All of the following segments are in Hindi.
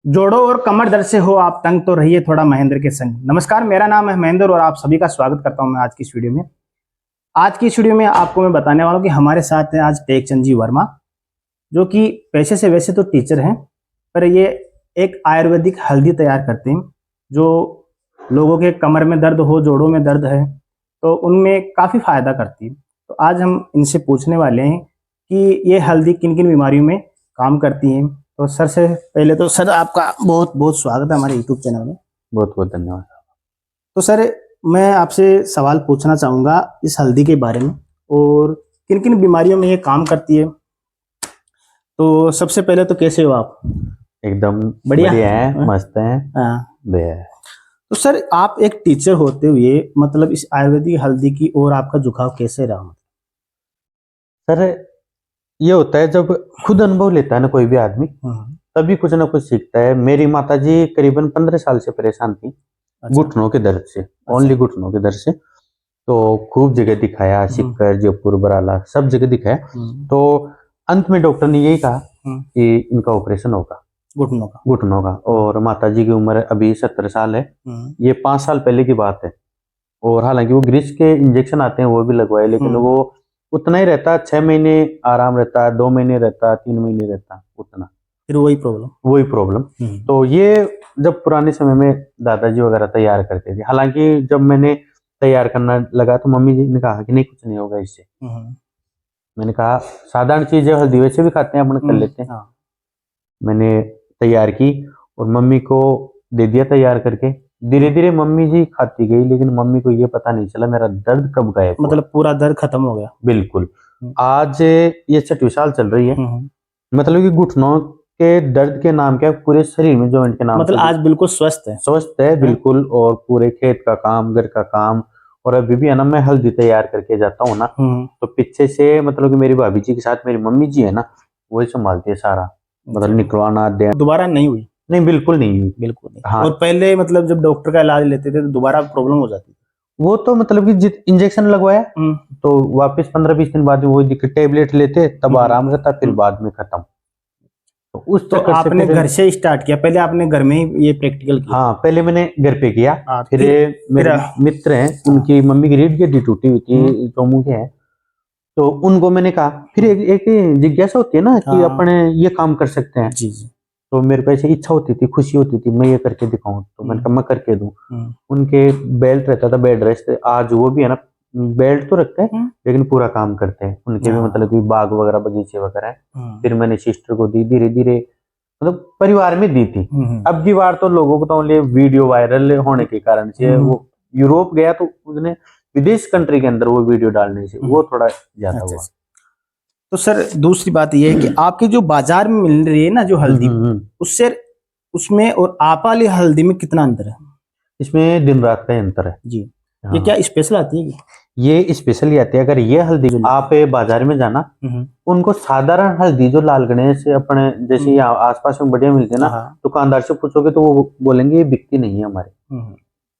जोड़ों और कमर दर्द से हो आप तंग तो रहिए थोड़ा महेंद्र के संग। नमस्कार, मेरा नाम है महेंद्र और आप सभी का स्वागत करता हूं मैं आज की इस वीडियो में। आज की इस वीडियो में आपको मैं बताने वाला हूं कि हमारे साथ हैं आज टेकचंद जी वर्मा, जो कि पेशे से वैसे तो टीचर हैं, पर ये एक आयुर्वेदिक हल्दी तैयार करते हैं जो लोगों के कमर में दर्द हो, जोड़ों में दर्द है तो उनमें काफ़ी फायदा करती है। तो आज हम इनसे पूछने वाले हैं कि ये हल्दी किन किन बीमारियों में काम करती है। तो सर से पहले तो सर आपका बहुत बहुत स्वागत है हमारे यूट्यूब चैनल में। बहुत बहुत धन्यवाद। तो सर मैं आपसे सवाल पूछना चाहूँगा इस हल्दी के बारे में और किन किन बीमारियों में ये काम करती है। तो सबसे पहले तो कैसे हो आप? एकदम बढ़िया है, मस्त है। हाँ। बढ़िया। तो सर आप एक टीचर होते हुए मतलब इस आयुर्वेदिक हल्दी की ओर आपका झुकाव कैसे रहा? सर ये होता है जब खुद अनुभव लेता है ना कोई भी आदमी, तभी कुछ ना कुछ सीखता है। मेरी माताजी करीबन 15 साल से परेशान थी। अच्छा। घुटनों के दर्द से, ओनली घुटनों के दर्द से। तो खूब जगह दिखाया, सिक्कर, जयपुर, बराला, सब जगह दिखाया। तो अंत में डॉक्टर ने यही कहा कि इनका ऑपरेशन होगा घुटनों का। और माताजी की उम्र अभी 70 साल है। ये 5 साल पहले की बात है। और हालांकि वो ग्रीस के इंजेक्शन आते हैं वो भी लगवाए, लेकिन वो उतना ही रहता, 6 महीने आराम रहता है, 2 महीने रहता, 3 महीने रहता, उतना फिर वही प्रॉब्लम। तो ये जब पुराने समय में दादाजी वगैरह तैयार करते थे, हालांकि जब मैंने तैयार करना लगा तो मम्मी जी ने कहा कि नहीं कुछ नहीं होगा इससे। मैंने कहा साधारण चीज है, हल्दी वैसे भी खाते हैं, अपन कर लेते हैं। मैंने तैयार की और मम्मी को दे दिया तैयार करके। धीरे धीरे मम्मी जी खाती गई, लेकिन मम्मी को ये पता नहीं चला मेरा दर्द कब गायब हुआ। मतलब पूरा दर्द खत्म हो गया बिल्कुल। आज ये 6वीं साल चल रही है। मतलब कि घुटनों के दर्द के नाम क्या, पूरे शरीर में जॉइंट के नाम, मतलब आज बिल्कुल स्वस्थ है बिल्कुल। और पूरे खेत का काम, घर का काम। और अभी भी है ना, मैं हल्दी तैयार करके जाता हूँ ना, तो पीछे से मतलब कि मेरी भाभी जी के साथ मेरी मम्मी जी है ना, वही संभालती है सारा। मतलब निकलवाना दे। दोबारा नहीं हुई? नहीं, बिल्कुल नहीं हुई। बिल्कुल नहीं। हाँ। और पहले मतलब जब डॉक्टर का इलाज लेते थे तो दोबारा प्रॉब्लम हो जाती थी? वो तो मतलब कि जित इंजेक्शन लगवाया तो वापस 15-20 दिन बाद वही दिक्कत, टेबलेट लेते तब आराम रहता, फिर बाद में खत्म। तो उस तो चक्कर से आपने घर से स्टार्ट किया? पहले आपने घर में ही ये प्रैक्टिकल किया? हाँ, पहले मैंने घर पे किया। फिर मेरे मित्र हैं, उनकी मम्मी की रीढ़ की हड्डी टूटी हुई थी, चोमू के हैं, तो उनको मैंने कहा। फिर एक जिज्ञासा होती है ना कि अपने ये काम कर सकते हैं। जी जी। तो मेरे को ऐसी इच्छा होती थी, खुशी होती थी, मैं ये करके दिखाऊं। तो मैंने कहा मैं करके दूं। उनके बेल्ट रहता था, बेड रेस्ट। आज वो भी है ना, बेल्ट तो रखते हैं लेकिन पूरा काम करते हैं। उनके भी मतलब कि बाग वगैरह, बगीचे वगैरह है। फिर मैंने सिस्टर को दी, धीरे धीरे मतलब परिवार में दी थी। अब की बार तो लोगों को तो ओनली वीडियो वायरल होने के कारण से वो यूरोप गया, तो उसने विदेश कंट्री के अंदर वो वीडियो डालने से वो थोड़ा ज्यादा हुआ। तो सर दूसरी बात ये है कि आपके जो बाजार में मिल रही है ना जो हल्दी, उससे उसमें और आप वाली हल्दी में कितना अंतर है? इसमें दिन रात का अंतर है जी। ये क्या स्पेशल आती है? ये स्पेशल ही आती है। अगर ये हल्दी आप बाजार में जाना, उनको साधारण हल्दी जो लाल गणेश से अपने जैसे यहाँ आसपास में बढ़िया मिलते हैं ना, दुकानदार से पूछोगे तो वो बोलेंगे ये बिकती नहीं है हमारे।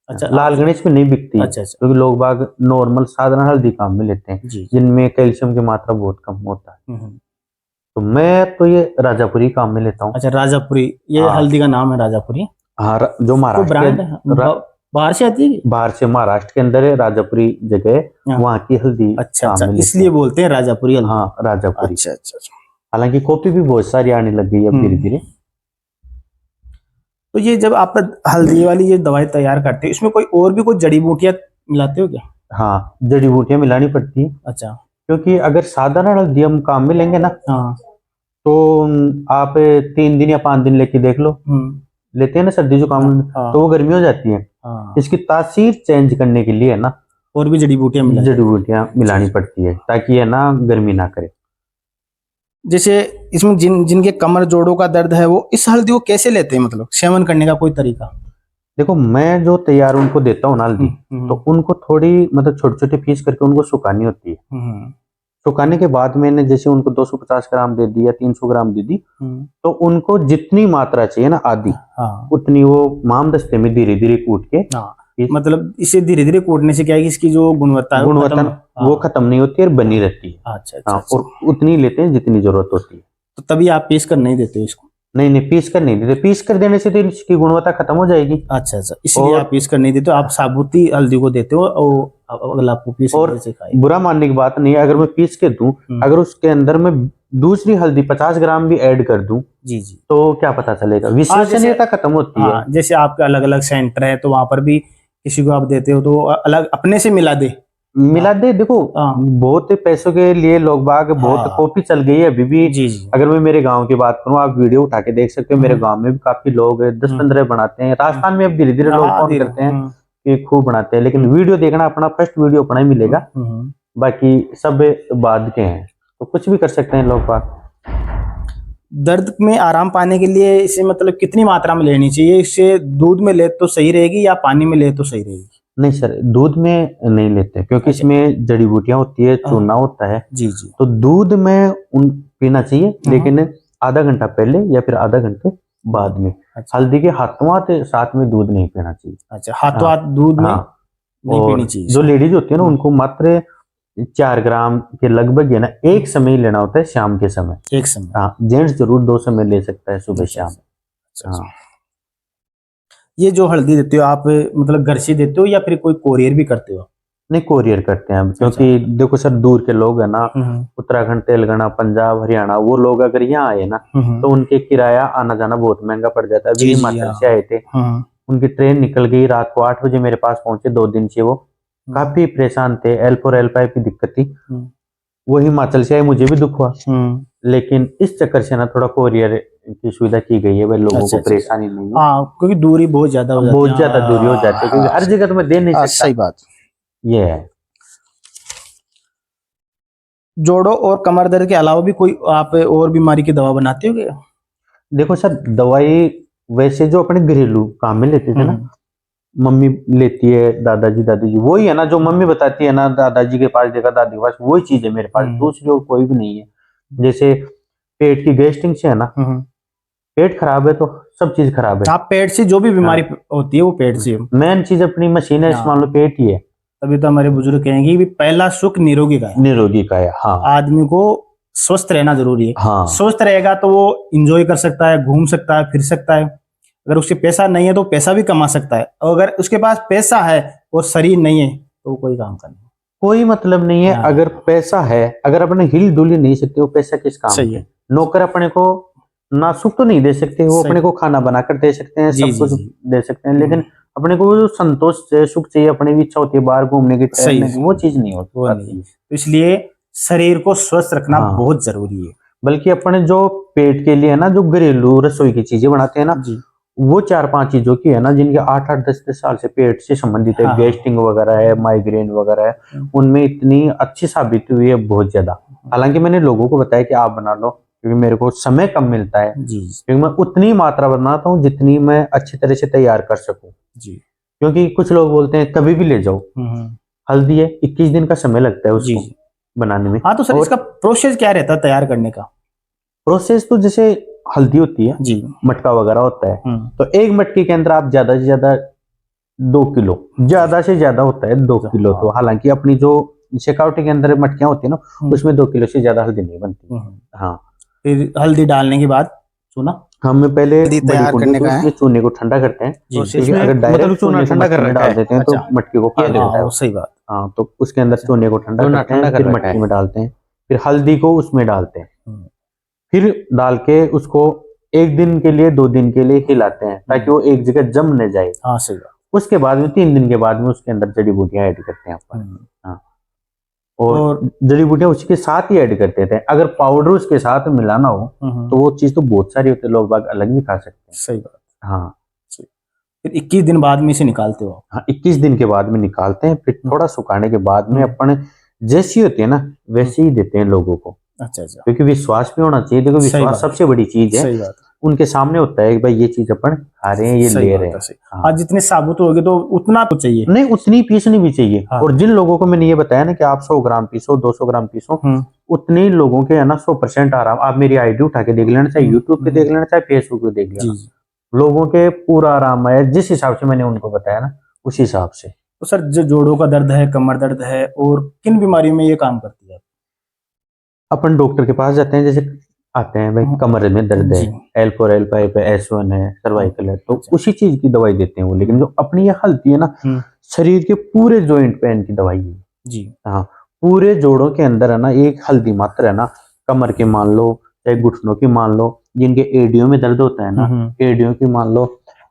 अच्छा, लाल गणेश में नहीं बिकती। अच्छा, क्योंकि लोग बाग नॉर्मल साधारण हल्दी काम में लेते हैं, जिनमें कैल्शियम की मात्रा बहुत कम होता है। तो मैं तो ये राजापुरी काम में लेता हूँ। अच्छा, राजापुरी, ये हल्दी का नाम है राजापुरी? हाँ, जो महाराष्ट्र बाहर से आती है? बाहर से, महाराष्ट्र के अंदर है राजापुरी जगह, वहाँ की हल्दी। अच्छा अच्छा, इसलिए बोलते हैं राजापुरी हल्दी। हाँ, राजापुरी। अच्छा अच्छा। हालांकि कॉपी भी बहुत सारी आने लग गई अब धीरे धीरे। तो ये जब आप हल्दी वाली ये दवाई तैयार करते हैं, इसमें कोई और भी कोई जड़ी बूटियां मिलाते हो क्या? हाँ, जड़ी बूटियां मिलानी पड़ती है। अच्छा। क्योंकि अगर साधारण हल्दी हम काम में लेंगे ना, तो आप 3 दिन या 5 दिन लेके देख लो, लेते हैं ना सर्दी जुकाम, तो वो गर्मी हो जाती है। इसकी तासीर चेंज करने के लिए है ना, और भी जड़ी बूटियां मिलानी पड़ती है, ताकि है ना गर्मी ना करे। जैसे इसमें जिनके कमर जोड़ों का दर्द है वो इस हल्दी को कैसे लेते हैं, मतलब सेवन करने का कोई तरीका? देखो, मैं जो तैयार उनको देता हूँ ना हल्दी, तो उनको थोड़ी मतलब छोटे छोटे पीस करके उनको सुखानी होती है। सुखाने के बाद मैंने जैसे उनको 250 ग्राम दे दी या 300 ग्राम दे दी, तो उनको जितनी मात्रा चाहिए ना आधी, उतनी वो मामदस्ते में धीरे धीरे कूट के, मतलब इसे धीरे धीरे कूटने से क्या है कि इसकी जो गुणवत्ता वो खत्म नहीं होती और बनी रहती है। अच्छा, और उतनी लेते हैं जितनी जरूरत होती है। तो तभी आप पीस कर नहीं देते इसको? नहीं नहीं, पीस कर नहीं देते। पीस कर देने से तो इसकी गुणवत्ता खत्म हो जाएगी। अच्छा अच्छा, इसलिए और आप पीस कर नहीं देते हो, आप साबुती हल्दी को देते हो और अगला आपको पीस और से खाए। बुरा मानने की बात नहीं है, अगर मैं पीस के दूं, अगर उसके अंदर मैं दूसरी हल्दी 50 ग्राम भी ऐड कर दूं, जी जी। तो क्या पता चलेगा, विश्वसनीयता खत्म होती है। हाँ, जैसे आपके अलग अलग सेंटर है तो वहां पर भी किसी को आप देते हो तो अलग अपने से मिला दे। मिला दे, देखो हाँ बहुत पैसों के लिए लोग बाग, बहुत हाँ। कॉपी चल गई है अभी भी। जी जी। अगर मैं मेरे गांव की बात करूं, आप वीडियो उठा के देख सकते हो, मेरे गांव में भी काफी लोग 10-15 बनाते हैं। राजस्थान में अब धीरे धीरे लोग हाँ फोन धीरे। करते हैं कि खूब बनाते हैं, लेकिन वीडियो देखना, अपना फर्स्ट वीडियो अपना ही मिलेगा, बाकी सब बाद के हैं, तो कुछ भी कर सकते हैं लोग बाग। दर्द में आराम पाने के लिए इसे मतलब कितनी मात्रा में लेनी चाहिए? इसे दूध में ले तो सही रहेगी या पानी में ले तो सही रहेगी? नहीं सर, दूध में नहीं लेते, क्योंकि अच्छा। इसमें जड़ी बूटियां होती है, चूना होता है। जी जी। तो दूध में उन पीना चाहिए, लेकिन आधा घंटा पहले या फिर आधा घंटे बाद में। अच्छा। हल्दी के हाथों हाथ साथ में दूध नहीं पीना चाहिए। अच्छा, हाथों हाँ हाथ दूध में हाँ। नहीं और पीनी चाहिए जो इसे। लेडीज होती है ना, उनको मात्र 4 ग्राम के लगभग है ना, एक समय ही लेना होता है, शाम के समय। एक समय। हाँ, जेंट्स जरूर 2 समय ले सकता है, सुबह अच्छा शाम। अच्छा। हाँ ये जो हल्दी देते हो आप मतलब घर से देते हो या फिर कोई कोरियर भी करते हो? नहीं, कोरियर करते हैं हम, अच्छा। क्योंकि देखो सर, दूर के लोग है ना, उत्तराखंड, तेलंगाना, पंजाब, हरियाणा, वो लोग अगर यहाँ आए ना, तो उनके किराया आना जाना बहुत महंगा पड़ जाता है। अभी जी जी। हिमाचल से आए थे, उनकी ट्रेन निकल गई, रात को 8 बजे मेरे पास पहुंचे, 2 दिन से वो काफी परेशान थे, L4 L5 की दिक्कत थी। वो हिमाचल से आए, मुझे भी दुख हुआ, लेकिन इस चक्कर से ना थोड़ा कोरियर की सुविधा की गई है भाई, लोगों को परेशानी नहीं है। हाँ, क्योंकि दूरी बहुत ज्यादा हो जाती है। बहुत ज्यादा दूरी हो जाती है, क्योंकि हर जगह तो मैं दे नहीं सकता। सही बात। ये है। जोड़ों और कमर दर्द के अलावा भी कोई आप और बीमारी की दवा बनाते हो क्या? देखो सर, दवाई वैसे जो अपने घरेलू काम में लेते थे ना, मम्मी लेती है, दादाजी दादी जी, वही है ना जो मम्मी बताती है ना, दादाजी के पास देखा, दादी के पास, वही चीज है मेरे पास, दूसरी और कोई भी नहीं है। जैसे पेट की गैस्ट्रिक से है ना, पेट खराब है तो सब चीज खराब है। आप पेट से जो भी बीमारी होती है वो पेट से। मेन चीज अपनी मशीन है, मान लो पेट ही है। तभी तो हमारे बुजुर्ग कहेंगे कि पहला सुख निरोगी का है। निरोगी का है, हाँ। आदमी को स्वस्थ रहना जरूरी है। हाँ। स्वस्थ रहेगा तो वो इंजॉय कर सकता है, घूम सकता है, फिर सकता है। अगर उसके पैसा नहीं है तो पैसा भी कमा सकता है, और अगर उसके पास पैसा है और शरीर नहीं है तो कोई काम का नहीं। कोई मतलब नहीं है। अगर पैसा है, अगर अपने हिल डुल ही नहीं सकते, वो पैसा किस काम सही के? है। नौकर अपने को ना सुख तो नहीं दे सकते, वो अपने को खाना बनाकर दे सकते हैं, सब कुछ दे सकते हैं, लेकिन अपने को जो संतोष चाहिए, सुख चाहिए, अपनी भी इच्छा होती है बाहर घूमने की, टहलने की, वो चीज नहीं होती। तो इसलिए शरीर को स्वस्थ रखना बहुत जरूरी है। बल्कि अपने जो पेट के लिए है ना, जो घरेलू रसोई की चीजें बनाते हैं ना, वो 4-5 चीजों की है ना, जिनके 8-8 10-10 साल से पेट से संबंधित है, गैस्ट्रिक वगैरह है, माइग्रेन वगैरह है, उनमें इतनी अच्छी साबित हुई है, बहुत ज्यादा। हालांकि मैंने लोगों को बताया कि आप बना लो, क्योंकि मेरे को समय कम मिलता है, क्योंकि मैं उतनी मात्रा बनाता हूँ जितनी मैं अच्छी तरह से तैयार कर सकूं। क्योंकि कुछ लोग बोलते हैं कभी भी ले जाओ, हल्दी है, 21 दिन का समय लगता है उसको बनाने में। हाँ, तो सर इसका प्रोसेस क्या रहता है तैयार करने का? प्रोसेस तो जैसे हल्दी होती है जी, मटका वगैरह होता है, तो एक मटके के अंदर आप ज्यादा से ज्यादा 2 किलो, ज्यादा से ज्यादा होता है 2 किलो। तो हालांकि अपनी जो शेकावटी के अंदर मटकियां होती है ना, उसमें 2 किलो से ज्यादा हल्दी नहीं बनती। हाँ, फिर हल्दी डालने के बाद चूना हम पहले तैयार करने का है, चूने को ठंडा करते हैं। क्योंकि अगर डायरेक्ट चूना ठंडा कर डाल देते हैं तो मटकी को फाड़ देता है। सही बात। हाँ, तो उसके अंदर चूने को ठंडा करते हैं, फिर मटकी में डालते हैं, फिर हल्दी को उसमें डालते हैं, फिर डाल के उसको 1 दिन के लिए 2 दिन के लिए हिलाते हैं, ताकि वो एक जगह जम न जाए। हाँ, सही बात। उसके बाद में 3 दिन के बाद में उसके अंदर जड़ी बूटियां ऐड करते हैं अपन। हाँ, और जड़ी बूटियां उसके साथ ही ऐड करते थे। अगर पाउडर उसके साथ मिलाना हो तो वो चीज तो बहुत सारी होती है, लोग बाग अलग भी खा सकते हैं। सही बात। हाँ, फिर 21 दिन बाद में इसे निकालते हो? हाँ, 21 दिन के बाद में निकालते हैं, फिर थोड़ा सुखाने के बाद में अपन जैसी होती है ना वैसे ही देते हैं लोगों को। अच्छा अच्छा। क्योंकि विश्वास भी होना चाहिए। देखो, विश्वास सबसे बड़ी चीज है। सही बात। उनके सामने होता है कि भाई ये चीज अपन खा रहे हैं, ये ले रहे हैं। हाँ, जितने साबुत होगे तो उतना तो चाहिए नहीं, उतनी पीसनी भी चाहिए। और जिन लोगों को मैंने ये बताया ना कि आप 100 ग्राम पीसो, 200 ग्राम पीसो, उतने लोगों के है ना 100% आराम। आप मेरी आईडी उठा के देख लेना, चाहे यूट्यूब पे देख लेना, चाहे फेसबुक पे देख लेना, लोगों के पूरा आराम है, जिस हिसाब से मैंने उनको बताया ना, उस हिसाब से। तो सर, जो जोड़ों का दर्द है, कमर दर्द है, और किन बीमारियों में ये काम करती है? अपन डॉक्टर के पास जाते हैं, जैसे आते हैं भाई कमर में दर्द है, जी। L4 L5 है, S1 है, सर्वाइकल है, तो अच्छा। उसी चीज की दवाई देते हैं वो। लेकिन जो अपनी ये हल्दी है ना, शरीर के पूरे जॉइंट पेन की दवाई है। जी। हाँ, पूरे जोड़ों के अंदर है ना, एक हल्दी मात्र है ना, कमर की मान लो, चाहे घुटनों की मान लो, जिनके एडियो में दर्द होता है ना, एडियो की मान लो,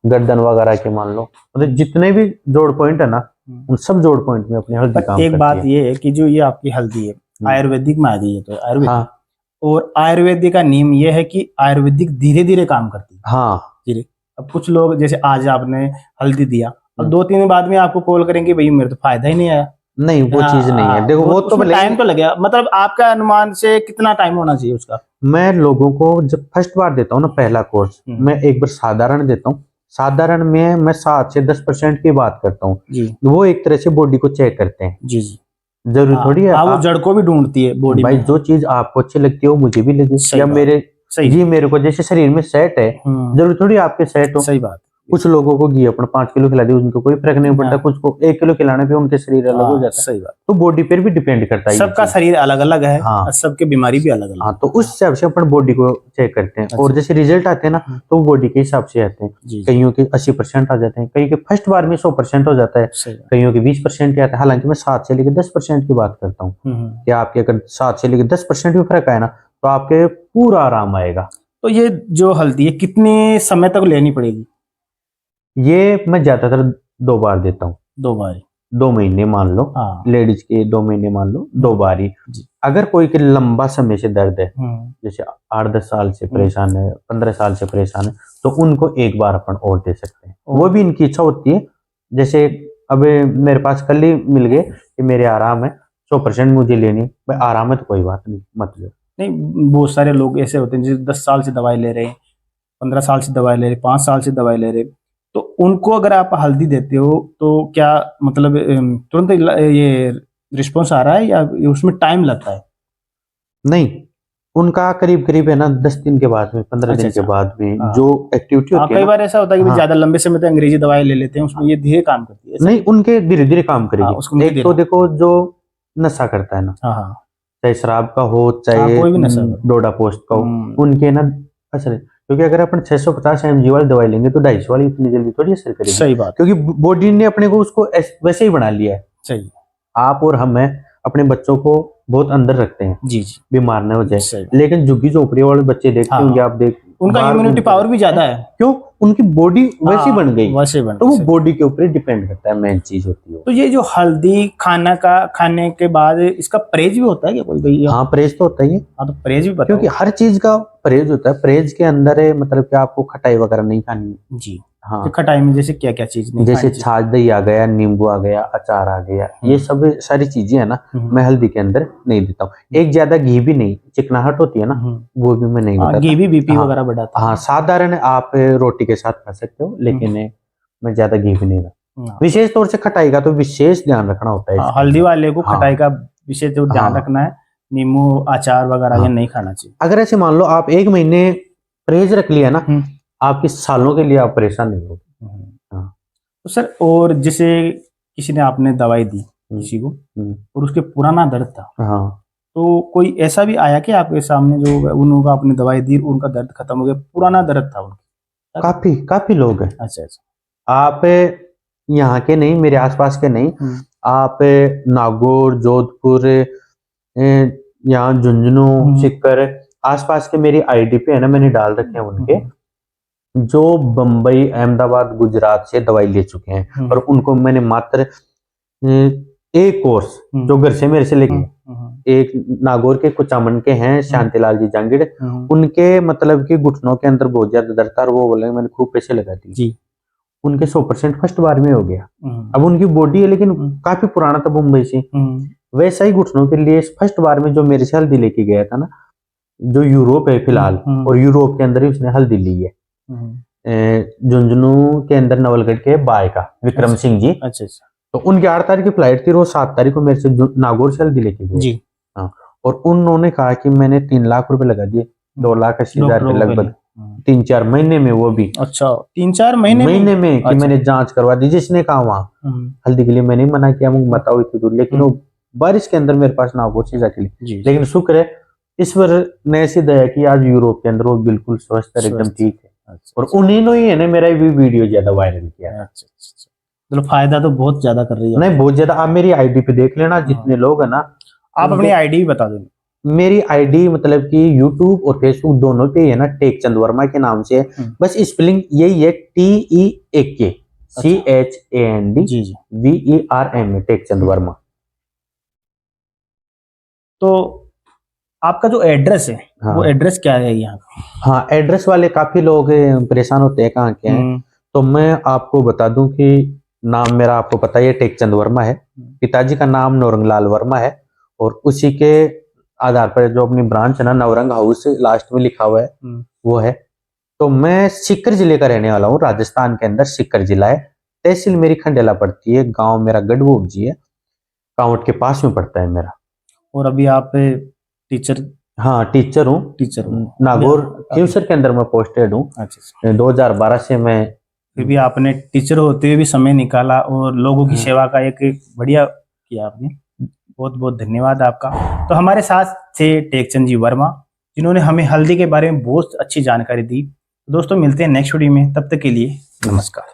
गर्दन वगैरह की मान लो, मतलब जितने भी जोड़ पॉइंट है ना, उन सब जोड़ पॉइंट में अपनी हल्दी काम पर एक करती बात है। ये है कि जो ये आपकी हल्दी है आयुर्वेदिक में आ गई है, तो आयुर्वेदिक हाँ और आयुर्वेदिक का नियम ये है कि आयुर्वेदिक धीरे धीरे काम करती है। हाँ धीरे। अब कुछ लोग जैसे आज आपने हल्दी दिया, अब 2-3 दिन बाद में आपको कॉल करेंगे भाई मेरे तो फायदा ही नहीं आया। नहीं, वो चीज नहीं है। देखो वो तो उसमें भले टाइम तो लगेगा, मतलब आपका अनुमान से कितना टाइम होना चाहिए उसका? मैं लोगों को जब फर्स्ट बार देता हूँ ना पहला कोर्स, मैं एक बार साधारण देता हूँ। साधारण में मैं 7 से 10% की बात करता हूँ। जी वो एक तरह से बॉडी को चेक करते हैं। जी जी। जरूरी थोड़ी है वो जड़ को भी ढूंढती है बॉडी भाई में। जो चीज आपको अच्छी लगती है वो मुझे भी लगे, सही या बात, मेरे सही जी मेरे को जैसे शरीर में सेट है, जरूरी थोड़ी आपके सेट हो। सही बात। कुछ लोगों को घी अपना 5 किलो खिला दे, उनको कोई फर्क नहीं पड़ता, कुछ को 1 किलो खिलाने पे उनके शरीर अलग हो जाता है। सही बात। तो बॉडी पर भी डिपेंड करता है ये सबका चीज। शरीर अलग अलग है। हाँ सबके बीमारी भी अलग अलग। हाँ, तो उस हिसाब से अपन बॉडी को चेक करते हैं। और जैसे रिजल्ट आते हैं ना, तो वो बॉडी के हिसाब से आते हैं। कईयों के 80% आ जाते हैं, कई के फर्स्ट बार में 100% हो जाता है, कईयों के 20% के आता है। हालांकि मैं 7 से लेकर 10% की बात करता हूँ कि आपके अगर 7 से लेकर 10% भी फर्क आए ना, तो आपके पूरा आराम आएगा। तो ये जो हल्दी है कितने समय तक लेनी पड़ेगी? ये मैं ज्यादातर 2 बार देता हूँ। 2 बार? 2 महीने मान लो, लेडीज के 2 महीने मान लो, 2 बार ही। अगर कोई के लंबा समय से दर्द है, जैसे 8-10 साल से परेशान है, 15 साल से परेशान है, तो उनको एक बार अपन और दे सकते हैं। वो भी इनकी इच्छा होती है। जैसे अब मेरे पास कल ही मिल गए कि मेरे आराम है, 100% मुझे लेनी, भाई आराम है तो कोई बात नहीं, मत लो। नहीं, बहुत सारे लोग ऐसे होते हैं जैसे 10 साल से दवाई ले रहे हैं, 15 साल से दवाई ले रहे हैं, 5 साल से दवाई ले रहे हैं, तो उनको अगर आप हल्दी देते हो तो क्या मतलब तुरंत ये रिस्पॉन्स आ रहा है या उसमें टाइम लगता है? नहीं, उनका करीब करीब है ना 10 दिन के बाद में, 15 दिन के बाद में जो एक्टिविटी होती है कई ना, बार ऐसा होता है कि ज्यादा लंबे समय तक अंग्रेजी दवाई ले लेते हैं, उसमें ये धीरे काम करती है। नहीं, उनके धीरे धीरे काम करेगी। एक तो देखो जो नशा करता है ना, चाहे शराब का हो, चाहे कोई भी नशा डोडा पोस्ट का हो, उनके ना असर, क्योंकि अगर अपन 650 mg वाली दवाई लेंगे तो 250 वाली इतनी जल्दी थोड़ी असर करेगी। सही बात। क्योंकि बॉडी ने अपने को उसको वैसे ही बना लिया है। सही। आप और हम अपने बच्चों को बहुत अंदर रखते हैं, जी जी, बीमार न हो जाए। लेकिन झुग्गी झोपड़ी वाले बच्चे देखते होंगे आप, देख उनका इम्यूनिटी पावर भी ज्यादा है। क्यों? उनकी बॉडी वैसी बन गई, वैसे बन, तो वो बॉडी के ऊपर डिपेंड करता है, मेन चीज होती है। तो ये जो हल्दी खाने के बाद इसका परहेज भी होता है क्या कोई भैया? हाँ, परहेज तो होता ही है। तो परहेज भी बताओ। क्योंकि हर चीज का परहेज होता है। परहेज के अंदर है मतलब कि आपको खटाई वगैरह नहीं खानी है। जी हाँ, तो खटाई में जैसे क्या क्या चीज नहीं जैसे छाछ दही आ गया, नींबू आ गया, अचार आ गया, ये सब सारी चीजें है ना, मैं हल्दी के अंदर नहीं देता हूँ। एक ज्यादा घी भी नहीं, चिकनाहट होती है ना, वो भी मैं नहीं देता। घी भी बीपी वगैरह बढ़ाता है। हाँ, साधारण आप रोटी के साथ खा सकते हो, लेकिन मैं ज्यादा घी भी नहीं देता। विशेष तौर से खटाई का तो विशेष ध्यान रखना होता है। हल्दी वाले को खटाई का विशेष ध्यान रखना है, नींबू अचार वगैरह ये नहीं खाना चाहिए। अगर ऐसे मान लो आप 1 महीने परहेज रख लिया ना, आपके सालों के लिए आप परेशान नहीं होगे। तो सर, और जैसे किसी ने आपने दवाई दी किसी को और उसके पुराना दर्द था, तो कोई ऐसा भी आया कि आपके सामने जो उन्होंने आपने दवाई दी उनका दर्द खत्म हो गया, पुराना दर्द था उनका? काफी लोग हैं। अच्छा अच्छा। आप यहाँ के नहीं, मेरे आसपास के नहीं, आप नागौर, जोधपुर, यहाँ झुंझुनू, सीकर, आसपास के मेरी आईडी पे है ना, मैंने डाल रखे हैं उनके, जो बम्बई, अहमदाबाद, गुजरात से दवाई ले चुके हैं। और उनको मैंने मात्र एक कोर्स जो घर से मेरे से लेके, एक नागौर के कुचामन के हैं शांतिलाल जी जांगिड़, उनके मतलब कि घुटनों के अंदर बहुत ज्यादा दर्द था, और वो बोले मैंने खूब पैसे लगा दिए, उनके 100% फर्स्ट बार में हो गया। अब उनकी बॉडी है लेकिन काफी पुराना था मुंबई से। वैसा ही घुटनों के लिए फर्स्ट बार में जो मेरे से हल्दी लेके गया था ना, जो यूरोप है फिलहाल, और यूरोप के अंदर ही उसने हल्दी ली है। झुंझुनू के अंदर नवलगढ़ के बाय का विक्रम सिंह जी। अच्छा। तो उनकी 8 तारीख की फ्लाइट थी, रोज 7 तारीख को मेरे से नागौर से हल्दी लेके गए। जी हाँ, और उन्होंने कहा कि मैंने 3 लाख रुपए लगा दिए, 2,80,000 के लगभग, 3-4 महीने में, वो भी। अच्छा, 3-4 महीने में कि मैंने जांच करवा दी। जिसने कहा वहां हल्दी के लिए, मैंने मना किया, मुझे बताओ इतनी दूर, लेकिन वो बारिश के अंदर मेरे पास नागौर से जाके ली। लेकिन शुक्र है ईश्वर ने ऐसी दया की आज यूरोप के अंदर वो बिल्कुल स्वस्थ है, एकदम ठीक है। अच्छा, और उन्हीं ने ही है ना मेरा भी वीडियो ज्यादा वायरल किया। अच्छा, अच्छा। मतलब फायदा तो बहुत ज्यादा कर रही है। नहीं बहुत ज्यादा, आप मेरी आईडी पे देख लेना जितने लोग है ना। आप अपनी आईडी भी बता दो। मेरी आईडी मतलब कि यूट्यूब और फेसबुक दोनों पे है ना, टेकचंद वर्मा के नाम से है। बस स्पेलिंग यही है, TEAK जी जी। CHANDVERMA, टेकचंद वर्मा। तो आपका जो एड्रेस है हाँ। वो एड्रेस क्या है यहाँ का? हाँ, एड्रेस वाले काफी लोग परेशान होते हैं कहाँ के हैं, तो मैं आपको बता दूं कि नाम मेरा आपको पता ही है, टेकचंद वर्मा है। पिताजी का नाम नौरंगलाल वर्मा है, और उसी के आधार पर जो अपनी ब्रांच है ना, नवरंग हाउस लास्ट में लिखा हुआ है वो है। तो मैं सीकर जिले का रहने वाला हूँ, राजस्थान के अंदर सीकर जिला है। तहसील मेरी खंडेला पड़ती है, गांव मेरा गढ़वोग जी है, कांवट के पास में पड़ता है मेरा। और अभी आप टीचर? हाँ टीचर हूँ, टीचर हूँ नागौर क्यूसर के अंदर मैं पोस्टेड हूँ। अच्छा। 2012 से मैं। फिर भी आपने टीचर होते हुए भी समय निकाला और लोगों की सेवा का एक बढ़िया किया आपने। बहुत बहुत धन्यवाद आपका। तो हमारे साथ थे टेकचंद जी वर्मा, जिन्होंने हमें हल्दी के बारे में बहुत अच्छी जानकारी दी। दोस्तों मिलते हैं नेक्स्ट वीडियो में, तब तक के लिए नमस्कार।